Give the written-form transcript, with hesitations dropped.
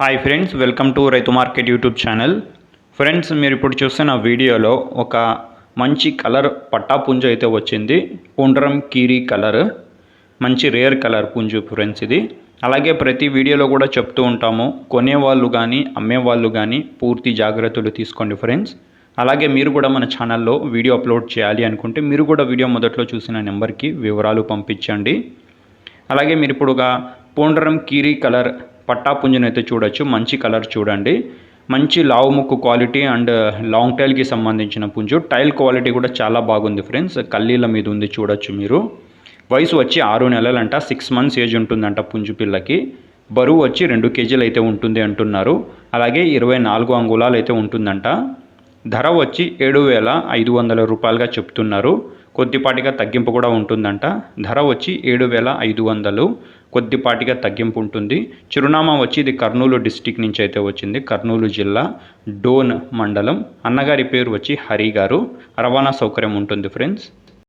Hi friends, welcome to రైతు market YouTube channel. Friends, మీరు ఇప్పుడు చూస్తున్న వీడియోలో ఒక మంచి కలర్ పట్టా పుంజు అయితే వచ్చింది. పుండ్రం కీరీ కలర్, మంచి రేర్ కలర్ పుంజు ఫ్రెండ్స్ ఇది. అలాగే ప్రతి వీడియోలో కూడా చెప్తూ ఉంటాము, కొనేవాళ్ళు కానీ అమ్మేవాళ్ళు కానీ పూర్తి జాగ్రత్తలు తీసుకోండి ఫ్రెండ్స్. అలాగే మీరు కూడా మన ఛానల్లో వీడియో అప్లోడ్ చేయాలి అనుకుంటే మీరు కూడా వీడియో మొదట్లో చూసిన నెంబర్కి వివరాలు పంపించండి. అలాగే మీరు ఇప్పుడుగా పుండ్రం కీరీ కలర్ పట్టా పుంజును అయితే చూడొచ్చు. మంచి కలర్ చూడండి, మంచి లావు ముక్కు క్వాలిటీ అండ్ లాంగ్ టైల్కి సంబంధించిన పుంజు. టైల్ క్వాలిటీ కూడా చాలా బాగుంది ఫ్రెండ్స్, కల్లీల మీద ఉంది చూడొచ్చు మీరు. వయసు వచ్చి 6 నెలలంట, 6 months ఏజ్ ఉంటుందంట పుంజు పిల్లకి. బరువు వచ్చి 2 kgs అయితే ఉంటుంది అంటున్నారు. అలాగే 24 అంగుళాలు అయితే ఉంటుందంట. ధర వచ్చి 7,500 రూపాయలుగా చెప్తున్నారు. కొద్దిపాటిగా తగ్గింపు కూడా ఉంటుందంట. ధర వచ్చి 7,500, కొద్దిపాటిగా తగ్గింపు ఉంటుంది. చిరునామా వచ్చి ఇది కర్నూలు డిస్టిక్ నుంచి అయితే వచ్చింది, కర్నూలు జిల్లా డోన్ మండలం. అన్నగారి పేరు వచ్చి హరి గారు. రవాణా సౌకర్యం ఉంటుంది ఫ్రెండ్స్.